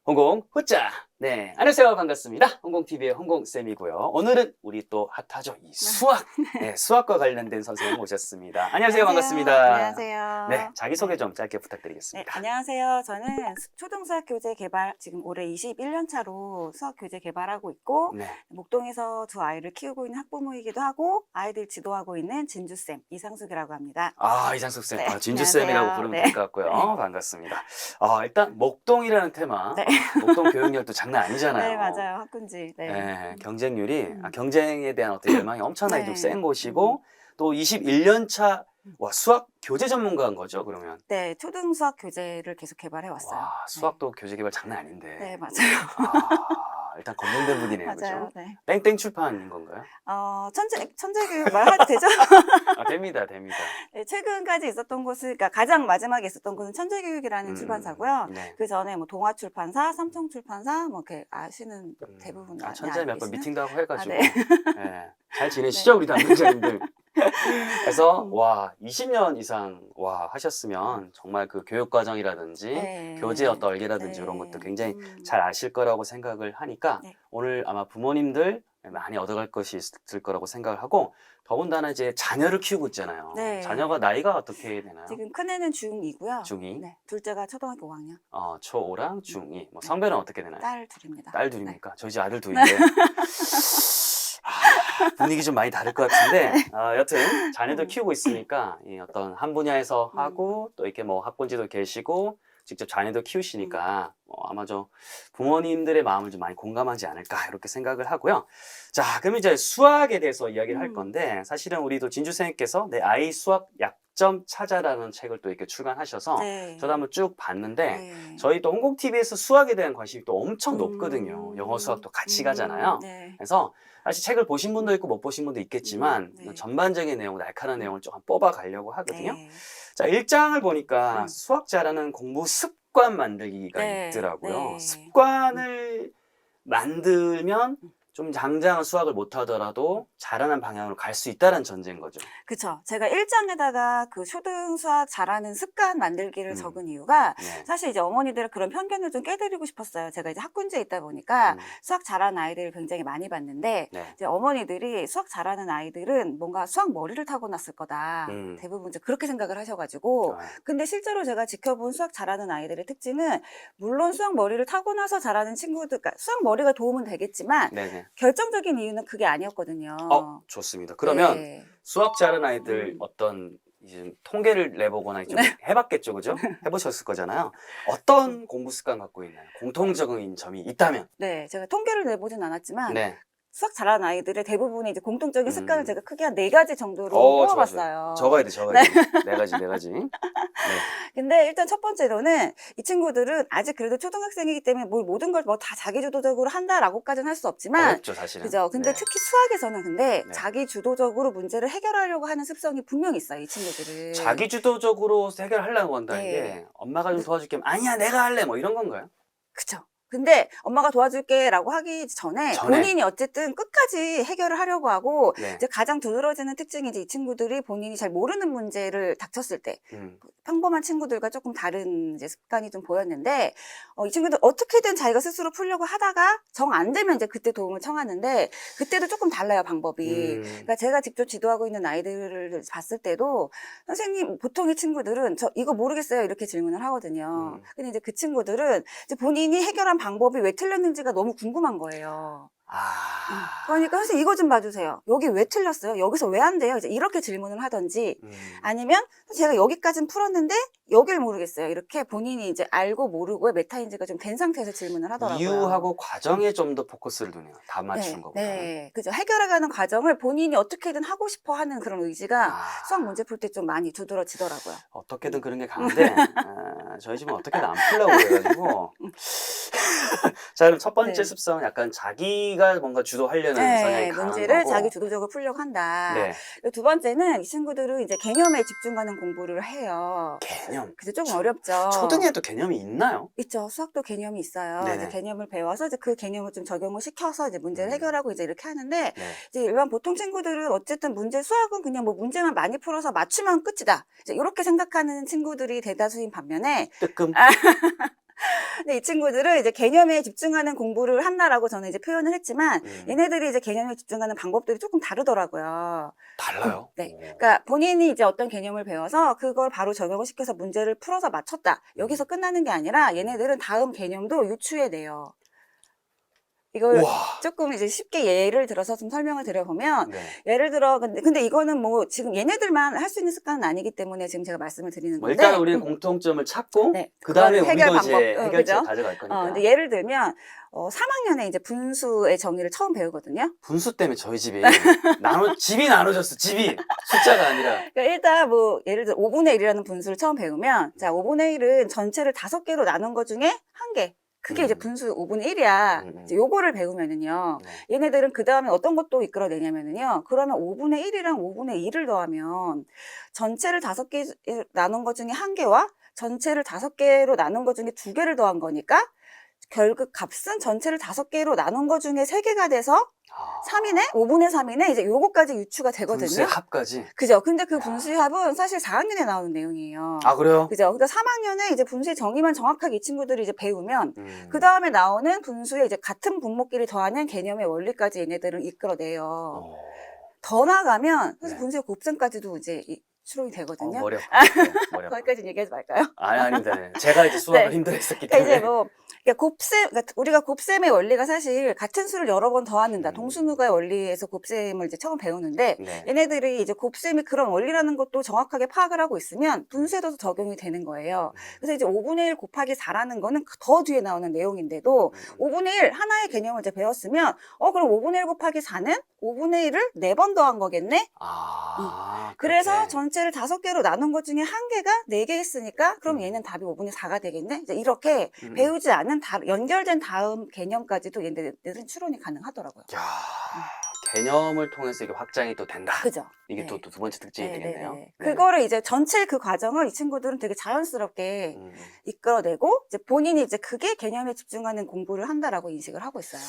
홍공 후짜. 네, 안녕하세요. 반갑습니다. 홍공TV의 홍공쌤이고요. 오늘은 우리 또 핫하죠. 이 수학. 네, 수학과 관련된 선생님 모셨습니다. 안녕하세요. 반갑습니다. 안녕하세요. 네, 자기소개 좀 짧게 네, 부탁드리겠습니다. 안녕하세요. 저는 초등수학 교재 개발, 지금 올해 21년 차로 수학 교재 개발하고 있고, 네. 목동에서 두 아이를 키우고 있는 학부모이기도 하고, 아이들 지도하고 있는 진주쌤, 이상숙이라고 합니다. 아, 이상숙쌤. 네, 아, 진주쌤이라고 안녕하세요. 부르면 네. 될 것 같고요. 반갑습니다. 일단, 목동이라는 테마. 네. 목동 교육열도 장난 아니잖아요. 네, 맞아요. 학군지. 네. 네, 경쟁률이, 경쟁에 대한 어떤 열망이 엄청나게 좀 네. 센 곳이고, 또 21년 차, 와, 수학 교재 전문가인 거죠, 그러면? 네, 초등수학 교재를 계속 개발해 왔어요. 와, 수학도 교재 개발 장난 아닌데. 네, 맞아요. 일단 건명된 분이네요, 맞아요. 그죠? 네. 땡땡 출판인 건가요? 천재교육 말해도 되죠? 됩니다, 됩니다. 네, 최근까지 있었던 곳은, 그러니까 가장 마지막에 있었던 곳은 천재교육이라는 출판사고요. 네. 그 전에 뭐 동아출판사, 삼성출판사, 뭐 이렇게 아시는 대부분 천재 몇 번 계시는? 미팅도 하고 해가지고. 네. 네. 잘 지내시죠, 우리 담당자님들? 그래서, 음. 와, 20년 이상, 와, 하셨으면 정말 그 교육과정이라든지, 네. 교재 어떤 얼개라든지 네. 이런 것도 굉장히 잘 아실 거라고 생각을 하니까, 네. 오늘 아마 부모님들 많이 얻어갈 것이 있을 거라고 생각을 하고, 더군다나 이제 자녀를 키우고 있잖아요. 네. 자녀가 나이가 어떻게 되나요? 지금 큰애는 중2고요. 중2? 네, 둘째가 초등학교 5학년. 초5랑 중2. 뭐 성별은 어떻게 되나요? 딸 둘입니다. 딸 둘입니까? 저희 집 아들 둘인데. 분위기 좀 많이 다를 것 같은데, 여튼, 자녀들 키우고 있으니까, 이 어떤 한 분야에서 하고, 또 이렇게 뭐 학군지도 계시고, 직접 자녀도 키우시니까, 아마 저 부모님들의 마음을 좀 많이 공감하지 않을까, 이렇게 생각을 하고요. 자, 그럼 이제 수학에 대해서 이야기를 할 건데, 사실은 우리도 진주선생님께서 내 아이 수학 약점 찾아라는 책을 또 이렇게 출간하셔서, 네. 저도 한번 쭉 봤는데, 네. 저희 또 홍콩TV에서 수학에 대한 관심이 또 엄청 높거든요. 영어 수학도 같이 가잖아요. 네. 그래서 사실 책을 보신 분도 있고 못 보신 분도 있겠지만 네. 전반적인 내용, 날카로운 내용을 조금 뽑아 가려고 하거든요. 네. 자, 1장을 보니까 수학 잘하는 공부 습관 만들기가 네. 있더라고요. 네. 습관을 만들면 좀 당장은 수학을 못하더라도 잘하는 방향으로 갈 수 있다는 전제인 거죠. 그쵸. 제가 1장에다가 그 초등수학 잘하는 습관 만들기를 적은 이유가 네. 사실 이제 어머니들의 그런 편견을 좀 깨드리고 싶었어요. 제가 이제 학군지에 있다 보니까 수학 잘하는 아이들을 굉장히 많이 봤는데 네. 이제 어머니들이 수학 잘하는 아이들은 뭔가 수학 머리를 타고났을 거다. 대부분 이제 그렇게 생각을 하셔가지고 근데 실제로 제가 지켜본 수학 잘하는 아이들의 특징은 물론 수학 머리를 타고나서 잘하는 친구들, 그러니까 수학 머리가 도움은 되겠지만 네네. 결정적인 이유는 그게 아니었거든요. 좋습니다. 그러면 네. 수학 잘하는 아이들 어떤 이제 통계를 내보거나 좀 해봤겠죠, 그죠? 해보셨을 거잖아요. 어떤 공부 습관 갖고 있나요? 공통적인 점이 있다면? 네, 제가 통계를 내보진 않았지만 네. 수학 잘하는 아이들의 대부분의 이제 공통적인 습관을 제가 크게 한 4가지 정도로 뽑아봤어요. 적어야 돼. 네 가지. 네. 근데 일단 첫 번째로는 이 친구들은 아직 그래도 초등학생이기 때문에 뭐 모든 걸 뭐 다 자기주도적으로 한다라고까지는 할 수 없지만 어렵죠, 사실은. 그죠. 근데 네. 특히 수학에서는 근데 네. 자기주도적으로 문제를 해결하려고 하는 습성이 분명히 있어요, 이 친구들은. 자기주도적으로 해결하려고 한다는 네. 게 엄마가 좀 도와줄게. 아니야, 내가 할래. 뭐 이런 건가요? 그쵸. 근데 엄마가 도와줄게 라고 하기 전에 본인이 어쨌든 끝까지 해결을 하려고 하고 이제 가장 두드러지는 특징이 이제 이 친구들이 본인이 잘 모르는 문제를 닥쳤을 때 평범한 친구들과 조금 다른 이제 습관이 좀 보였는데 이 친구들 어떻게든 자기가 스스로 풀려고 하다가 정 안 되면 이제 그때 도움을 청하는데 그때도 조금 달라요, 방법이. 그러니까 제가 직접 지도하고 있는 아이들을 봤을 때도 선생님, 보통의 친구들은 저 이거 모르겠어요 이렇게 질문을 하거든요. 근데 이제 그 친구들은 이제 본인이 해결한 방법이 왜 틀렸는지가 너무 궁금한 거예요. 그러니까 선생님 이거 좀 봐주세요. 여기 왜 틀렸어요? 여기서 왜 안 돼요? 이제 이렇게 질문을 하든지 아니면 제가 여기까지는 풀었는데 여길 모르겠어요. 이렇게 본인이 이제 알고 모르고의 메타인지가 좀 된 상태에서 질문을 하더라고요. 이유하고 과정에 좀 더 포커스를 두네요. 답 맞추는 것보다. 네, 그죠. 해결해가는 과정을 본인이 어떻게든 하고 싶어 하는 그런 의지가 수학 문제 풀 때 좀 많이 두드러지더라고요. 어떻게든 그런 게 강한데 저희 집은 어떻게든 안 풀려고 그래가지고 자, 그럼 첫 번째 습성은 약간 자기가 뭔가 주도하려는 성향이 강한 문제를 거고. 자기 주도적으로 풀려고 한다. 네. 두 번째는 이 친구들은 이제 개념에 집중하는 공부를 해요. 개념. 그래서 조금 어렵죠. 초등에도 개념이 있나요? 있죠. 수학도 개념이 있어요. 네네. 이제 개념을 배워서 이제 그 개념을 좀 적용을 시켜서 이제 문제를 해결하고 이제 이렇게 하는데 네. 이제 일반 보통 친구들은 어쨌든 수학은 그냥 뭐 문제만 많이 풀어서 맞추면 끝이다. 이제 이렇게 생각하는 친구들이 대다수인 반면에 뜨끔. 근데 이 친구들은 이제 개념에 집중하는 공부를 한다라고 저는 이제 표현을 했지만 얘네들이 이제 개념에 집중하는 방법들이 조금 다르더라고요. 달라요? 네. 그러니까 본인이 이제 어떤 개념을 배워서 그걸 바로 적용을 시켜서 문제를 풀어서 맞췄다. 여기서 끝나는 게 아니라 얘네들은 다음 개념도 유추해내요. 이걸 우와. 조금 이제 쉽게 예를 들어서 좀 설명을 드려보면 네. 예를 들어 근데 이거는 뭐 지금 얘네들만 할 수 있는 습관은 아니기 때문에 지금 제가 말씀을 드리는 뭐 건데 일단 우리는 공통점을 찾고 네, 그 다음에 그걸 해결 우리도 이제 방법, 해결책을 그죠? 가져갈 거니까. 근데 예를 들면 3학년에 이제 분수의 정의를 처음 배우거든요. 분수 때문에 저희 집이 집이 나눠졌어. 집이 숫자가 아니라. 그러니까 일단 뭐 예를 들어 5분의 1이라는 분수를 처음 배우면 자 5분의 1은 전체를 5개로 나눈 것 중에 1개. 그게 이제 분수 5분의 1이야. 이제 요거를 배우면은요. 네. 얘네들은 그 다음에 어떤 것도 이끌어내냐면은요. 그러면 5분의 1이랑 5분의 2를 더하면 전체를 5개 나눈 것 중에 1개와 전체를 5개로 나눈 것 중에 2개를 더한 거니까 결국 값은 전체를 5개로 나눈 것 중에 3개가 돼서 3이네? 5분의 3이네? 이제 요거까지 유추가 되거든요. 분수의 합까지. 그죠? 근데 그 분수의 합은 사실 4학년에 나오는 내용이에요. 아, 그래요? 그죠? 그러니까 3학년에 이제 분수의 정의만 정확하게 이 친구들이 이제 배우면 그 다음에 나오는 분수의 이제 같은 분모끼리 더하는 개념의 원리까지 얘네들은 이끌어내요. 더 나가면 사실 네. 분수의 곱셈까지도 이제 추론이 되거든요. 머리 아파. 네, 머리 아파. 거기까지 얘기하지 말까요? 아닙니다. 네. 제가 이제 수학을 네. 힘들어했었기 그러니까 때문에. 이제 뭐 그러니까 그러니까 우리가 곱셈의 원리가 사실 같은 수를 여러 번 더하는다. 동수누가의 원리에서 곱셈을 이제 처음 배우는데 네. 얘네들이 이제 곱셈이 그런 원리라는 것도 정확하게 파악을 하고 있으면 분수에도 적용이 되는 거예요. 그래서 이제 5분의 1 곱하기 4라는 거는 더 뒤에 나오는 내용인데도 5분의 1 하나의 개념을 이제 배웠으면 그럼 5분의 1 곱하기 4는 5분의 1을 4번 더한 거겠네? 그래서 그렇게. 전체를 5개로 나눈 것 중에 1개가 4개 했으니까 그럼 얘는 답이 5분의 4가 되겠네? 이제 이렇게 배우지 않은 연결된 다음 개념까지도 얘네들은 추론이 가능하더라고요. 야, 개념을 통해서 이게 확장이 또 된다. 그죠? 이게 네. 또 두 번째 특징이 되겠네요. 네. 그거를 이제 전체 그 과정을 이 친구들은 되게 자연스럽게 이끌어내고 이제 본인이 이제 그게 개념에 집중하는 공부를 한다라고 인식을 하고 있어요.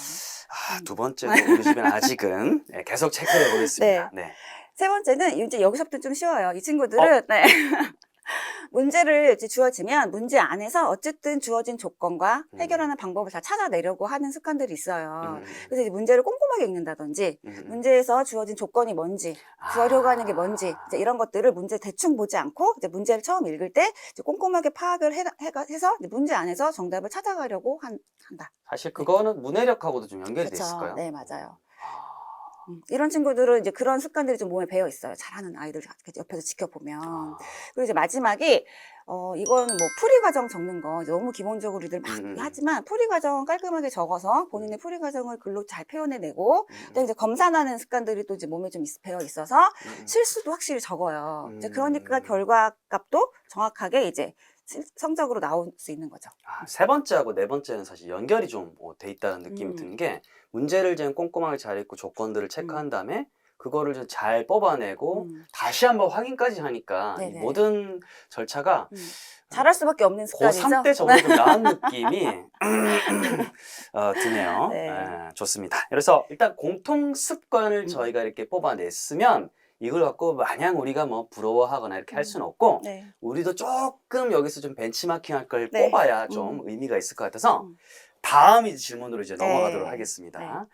두 번째도 우리 집은 아직은 계속 체크해 보겠습니다. 네. 세 번째는 이제 여기서부터 좀 쉬워요. 이 친구들은 네. 문제를 이제 주어지면 문제 안에서 어쨌든 주어진 조건과 해결하는 방법을 다 찾아내려고 하는 습관들이 있어요. 그래서 이제 문제를 꼼꼼하게 읽는다든지 문제에서 주어진 조건이 뭔지 구하려고 하는 게 뭔지 이제 이런 것들을 문제 대충 보지 않고 이제 문제를 처음 읽을 때 이제 꼼꼼하게 파악을 해서 이제 문제 안에서 정답을 찾아가려고 한다. 사실 그거는 문해력하고도 좀 연결이 돼 그렇죠. 있을까요? 네, 맞아요. 이런 친구들은 이제 그런 습관들이 좀 몸에 배어 있어요. 잘하는 아이들 옆에서 지켜보면. 그리고 이제 마지막이, 이거는 뭐 풀이 과정 적는 거 너무 기본적으로 우리들 막 하지만 풀이 과정 깔끔하게 적어서 본인의 풀이 과정을 글로 잘 표현해내고, 또 이제 검산하는 습관들이 또 이제 몸에 좀 배어 있어서 실수도 확실히 적어요. 이제 그러니까 결과값도 정확하게 이제 성적으로 나올 수 있는 거죠. 세 번째하고 네 번째는 사실 연결이 좀 돼 있다는 느낌이 드는 게 문제를 좀 꼼꼼하게 잘 읽고 조건들을 체크한 다음에 그거를 좀 잘 뽑아내고 다시 한번 확인까지 하니까 이 모든 절차가 잘할 수밖에 없는 습관이죠. 고3 때 저보다 좀 나은 느낌이 드네요. 네. 좋습니다. 그래서 일단 공통 습관을 저희가 이렇게 뽑아냈으면 이걸 갖고 마냥 우리가 뭐 부러워하거나 이렇게 할 수는 없고 우리도 조금 여기서 좀 벤치마킹 할 걸 뽑아야 좀 의미가 있을 것 같아서 다음 질문으로 이제 넘어가도록 하겠습니다.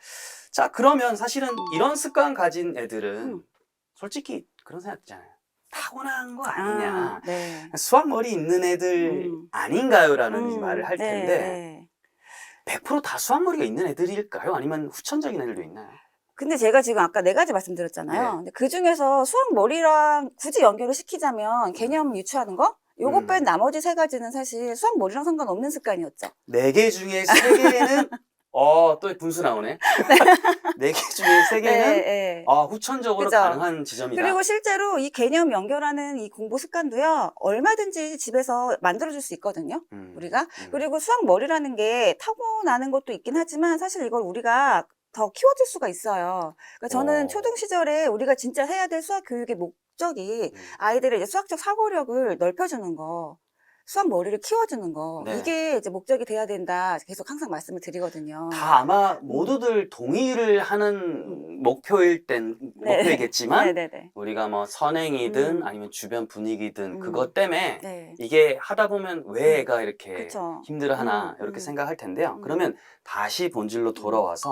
자, 그러면 사실은 이런 습관 가진 애들은 솔직히 그런 생각 있잖아요. 타고난 거 아니냐. 수학 머리 있는 애들 아닌가요? 라는 말을 할 텐데 100% 다 수학 머리가 있는 애들일까요? 아니면 후천적인 애들도 있나요? 근데 제가 지금 아까 4가지 말씀드렸잖아요. 근데 그 중에서 수학 머리랑 굳이 연결을 시키자면 개념 유추하는 거? 요거 뺀 나머지 3가지는 사실 수학 머리랑 상관없는 습관이었죠. 4개 중에 3개는 또 분수 나오네. 4개 중에 3개는 후천적으로 그죠? 가능한 지점이다. 그리고 실제로 이 개념 연결하는 이 공부 습관도요. 얼마든지 집에서 만들어줄 수 있거든요. 우리가. 그리고 수학 머리라는 게 타고나는 것도 있긴 하지만 사실 이걸 우리가 더 키워줄 수가 있어요. 그러니까 저는 초등 시절에 우리가 진짜 해야 될 수학 교육의 목적이 아이들의 이제 수학적 사고력을 넓혀주는 거. 수학 머리를 키워주는 거 네. 이게 이제 목적이 돼야 된다 계속 항상 말씀을 드리거든요. 다 아마 모두들 동의를 하는 목표일 땐 네. 목표이겠지만 네네네. 우리가 뭐 선행이든 아니면 주변 분위기든 그것 때문에 네. 이게 하다 보면 왜 애가 이렇게 그쵸. 힘들어하나 이렇게 생각할 텐데요. 음. 그러면 다시 본질로 돌아와서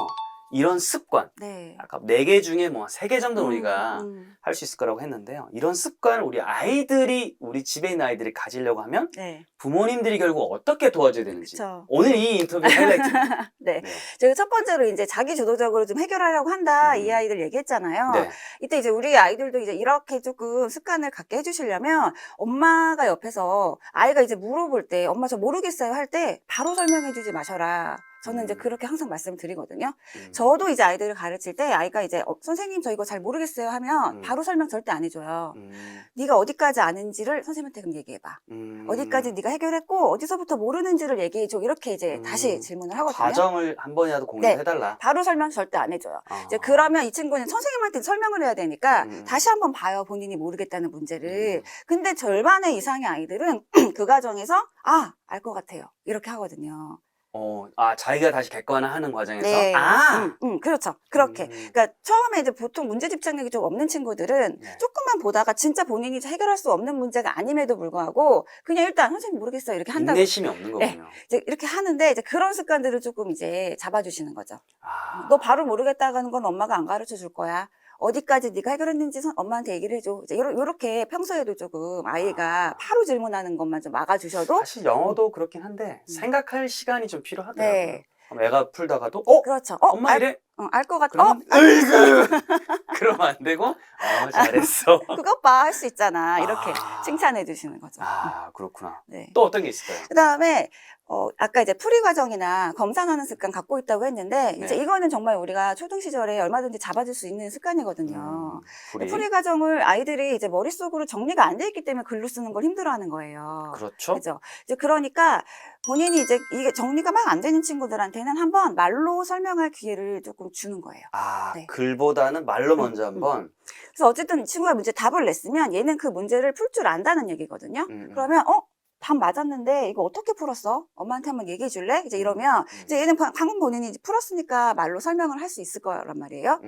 이런 습관, 네. 아까 4개 중에 뭐 3개 정도 우리가 할 수 있을 거라고 했는데요. 이런 습관을 우리 집에 있는 아이들이 가지려고 하면 네. 부모님들이 결국 어떻게 도와줘야 되는지. 그쵸. 오늘 이 인터뷰 하이라이트입니다. 네. 네. 제가 첫 번째로 이제 자기 주도적으로 좀 해결하려고 한다 이 아이들 얘기했잖아요. 네. 이때 이제 우리 아이들도 이제 이렇게 조금 습관을 갖게 해주시려면 엄마가 옆에서 아이가 이제 물어볼 때 엄마 저 모르겠어요 할 때 바로 설명해주지 마셔라. 저는 이제 그렇게 항상 말씀드리거든요. 저도 이제 아이들을 가르칠 때 아이가 이제 선생님 저 이거 잘 모르겠어요 하면 바로 설명 절대 안 해줘요. 네가 어디까지 아는지를 선생님한테 그럼 얘기해봐. 어디까지 네가 해결했고 어디서부터 모르는지를 얘기해줘. 이렇게 이제 다시 질문을 하거든요. 과정을 한 번이라도 공유해달라. 바로 설명 절대 안 해줘요. 이제 그러면 이 친구는 선생님한테 설명을 해야 되니까 다시 한번 봐요. 본인이 모르겠다는 문제를. 근데 절반의 이상의 아이들은 그 과정에서 알 것 같아요. 이렇게 하거든요. 자기가 다시 객관화하는 과정에서 네. 그렇죠. 그렇게. 그러니까 처음에 이제 보통 문제 집착력이 좀 없는 친구들은 네. 조금만 보다가 진짜 본인이 해결할 수 없는 문제가 아님에도 불구하고 그냥 일단 선생님 모르겠어요 이렇게 한다고. 인내심이 없는 거군요. 이제 이렇게 하는데 이제 그런 습관들을 조금 이제 잡아주시는 거죠. 아. 너 바로 모르겠다고 하는 건 엄마가 안 가르쳐 줄 거야. 어디까지 네가 해결했는지 엄마한테 얘기를 해줘. 이제 요렇게 평소에도 조금 아이가 바로 질문하는 것만 좀 막아주셔도. 사실 영어도 그렇긴 한데 생각할 시간이 좀 필요하더라고요. 네. 그럼 애가 풀다가도 그렇죠. 엄마 이래? 알 것 같아. 그러면 으이구 그러면 안 되고 잘했어. 그것 봐 할 수 있잖아. 이렇게 칭찬해 주시는 거죠. 그렇구나. 네. 또 어떤 게 있을까요? 그다음에 아까 이제 풀이 과정이나 검산하는 습관 갖고 있다고 했는데 네. 이제 이거는 정말 우리가 초등 시절에 얼마든지 잡아줄 수 있는 습관이거든요. 풀이. 풀이 과정을 아이들이 이제 머릿속으로 정리가 안 돼 있기 때문에 글로 쓰는 걸 힘들어하는 거예요. 그렇죠. 그죠? 이제 그러니까 본인이 이제 이게 정리가 막 안 되는 친구들한테는 한번 말로 설명할 기회를 조금 주는 거예요. 네. 글보다는 말로 먼저 한번. 그래서 어쨌든 이 친구가 문제 답을 냈으면 얘는 그 문제를 풀 줄 안다는 얘기거든요. 그러면 답 맞았는데 이거 어떻게 풀었어? 엄마한테 한번 얘기해 줄래? 이제 이러면 이제 얘는 방금 본인이 이제 풀었으니까 말로 설명을 할 수 있을 거란 말이에요.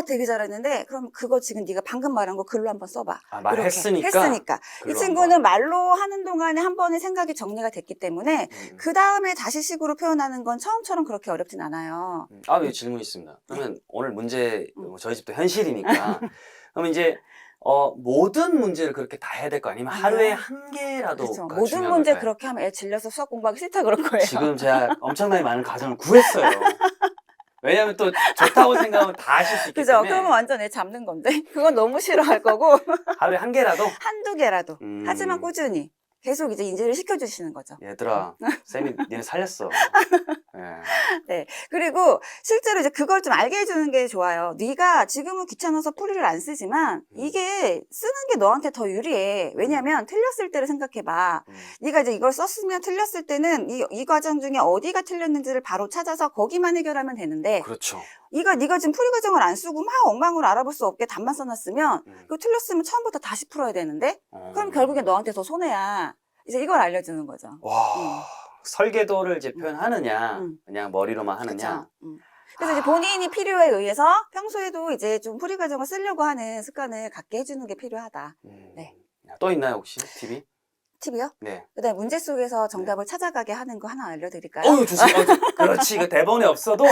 되게 잘했는데 그럼 그거 지금 네가 방금 말한 거 글로 한번 써봐. 했으니까. 이 친구는 말로 하는 동안에 한 번의 생각이 정리가 됐기 때문에 그 다음에 다시 식으로 표현하는 건 처음처럼 그렇게 어렵진 않아요. 네, 질문 있습니다. 그러면 오늘 문제 저희 집도 현실이니까 그러면 이제 모든 문제를 그렇게 다 해야 될 거 아니면 하루에 한 개라도 그렇죠. 모든 문제 걸까요? 그렇게 하면 애 질려서 수학 공부하기 싫다 그럴 거예요. 지금 제가 엄청나게 많은 가정을 구했어요. 왜냐하면 또 좋다고 생각하면 다 하실 수 있기 그죠? 때문에. 그러면 완전 애 잡는 건데 그건 너무 싫어할 거고 하루에 한 개라도? 한두 개라도 하지만 꾸준히 계속 이제 인지를 시켜주시는 거죠. 얘들아, 쌤이 니네 살렸어. 네. 그리고 실제로 이제 그걸 좀 알게 해주는 게 좋아요. 네가 지금은 귀찮아서 풀이를 안 쓰지만 이게 쓰는 게 너한테 더 유리해. 왜냐면 틀렸을 때를 생각해봐. 네가 이제 이걸 썼으면 틀렸을 때는 이 과정 중에 어디가 틀렸는지를 바로 찾아서 거기만 해결하면 되는데. 그렇죠. 네가 지금 풀이 과정을 안 쓰고 막 엉망으로 알아볼 수 없게 답만 써놨으면 그거 틀렸으면 처음부터 다시 풀어야 되는데 그럼 결국에 너한테 더 손해야. 이제 이걸 알려주는 거죠. 와, 설계도를 이제 표현하느냐, 그냥 머리로만 하느냐. 그래서 이제 본인이 필요에 의해서 평소에도 이제 좀 풀이 과정을 쓰려고 하는 습관을 갖게 해주는 게 필요하다. 네. 또 있나요 혹시 팁이? 팁이요? 네. 그다음에 문제 속에서 정답을 찾아가게 하는 거 하나 알려드릴까요? 좋습니다. 그렇지. 그 대본에 없어도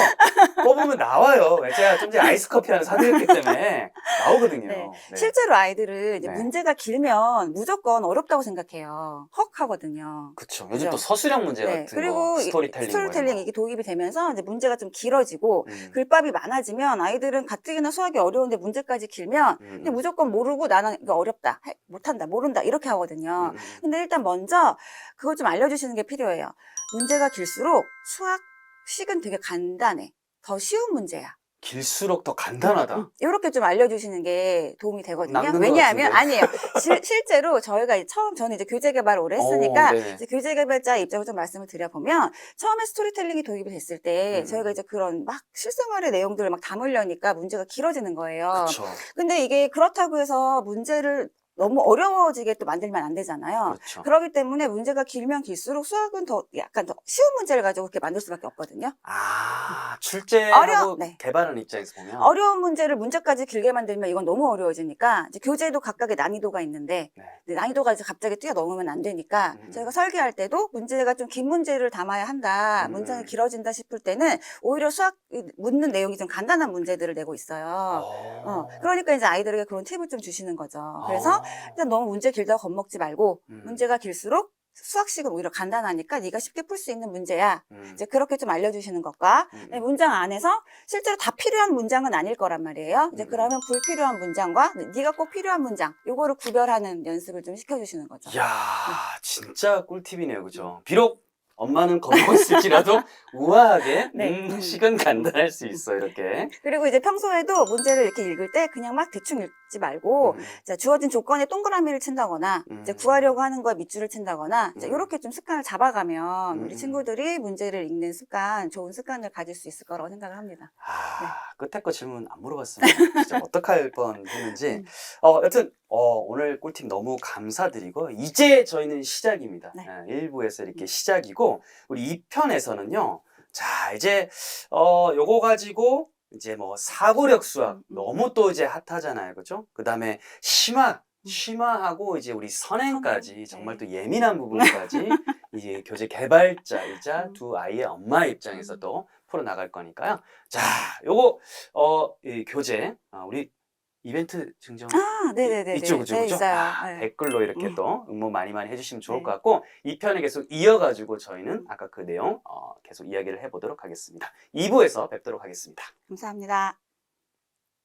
뽑으면 나와요. 제가 좀 전에 아이스 커피 하나 사드렸기 때문에 나오거든요. 네. 네. 실제로 아이들은 이제 네. 문제가 길면 무조건 어렵다고 생각해요. 헉 하거든요. 그렇죠. 요즘 또 서술형 문제 같은 그리고 거, 스토리텔링 이게 도입이 되면서 이제 문제가 좀 길어지고 글밥이 많아지면 아이들은 가뜩이나 수학이 어려운데 문제까지 길면 근데 무조건 모르고 나는 이거 어렵다, 못한다, 모른다 이렇게 하거든요. 근데 일단 먼저 그걸 좀 알려주시는 게 필요해요. 문제가 길수록 수학식은 되게 간단해. 더 쉬운 문제야. 길수록 더 간단하다. 이렇게 좀 알려주시는 게 도움이 되거든요. 낚는 왜냐하면 것 아니에요. 실제로 저희가 저는 이제 교재 개발을 오래 했으니까 이제 교재 개발자 입장을 좀 말씀을 드려보면 처음에 스토리텔링이 도입이 됐을 때 저희가 이제 그런 막 실생활의 내용들을 막 담으려니까 문제가 길어지는 거예요. 그쵸. 근데 이게 그렇다고 해서 문제를 너무 어려워지게 또 만들면 안 되잖아요. 그렇죠. 그렇기 때문에 문제가 길면 길수록 수학은 더 약간 더 쉬운 문제를 가지고 그렇게 만들 수밖에 없거든요. 출제하고 네. 개발하는 입장에서 보면 어려운 문제를 문제까지 길게 만들면 이건 너무 어려워지니까 이제 교재도 각각의 난이도가 있는데 네. 난이도가 이제 갑자기 뛰어넘으면 안 되니까 저희가 설계할 때도 문제가 좀 긴 문제를 담아야 한다. 문제가 길어진다 싶을 때는 오히려 수학 묻는 내용이 좀 간단한 문제들을 내고 있어요. 그러니까 이제 아이들에게 그런 팁을 좀 주시는 거죠. 그래서 일단 너무 문제 길다고 겁먹지 말고 문제가 길수록 수학식은 오히려 간단하니까 네가 쉽게 풀 수 있는 문제야. 이제 그렇게 좀 알려주시는 것과 문장 안에서 실제로 다 필요한 문장은 아닐 거란 말이에요. 이제 그러면 불필요한 문장과 네가 꼭 필요한 문장 요거를 구별하는 연습을 좀 시켜주시는 거죠. 이야, 진짜 꿀팁이네요, 그죠? 비록 엄마는 겁먹었을지라도 우아하게 네. 식은 간단할 수 있어 이렇게. 그리고 이제 평소에도 문제를 이렇게 읽을 때 그냥 막 대충 읽지 말고 자, 주어진 조건에 동그라미를 친다거나 이제 구하려고 하는 거에 밑줄을 친다거나 이제 이렇게 좀 습관을 잡아가면 우리 친구들이 문제를 읽는 습관, 좋은 습관을 가질 수 있을 거라고 생각을 합니다. 끝에 거 질문 안 물어봤으면 진짜 어떡할 뻔했는지. 여튼 오늘 꿀팁 너무 감사드리고 이제 저희는 시작입니다. 네. 1부에서 이렇게 시작이고 우리 2편에서는요. 자, 이제 요거 가지고 이제 뭐 사고력 수학 너무 또 이제 핫하잖아요. 그죠? 그다음에 심화하고 이제 우리 선행까지 선행. 정말 또 예민한 부분까지 이제 교재 개발자이자 두 아이의 엄마 입장에서도 풀어 나갈 거니까요. 자, 요거 이 교재 우리 이벤트 증정 네네네. 있죠, 그죠, 네, 그죠? 있어요. 네. 댓글로 이렇게 또 응모 많이 해주시면 좋을 네. 것 같고 이 편을 계속 이어가지고 저희는 아까 그 내용 계속 이야기를 해보도록 하겠습니다. 2부에서 뵙도록 하겠습니다. 감사합니다.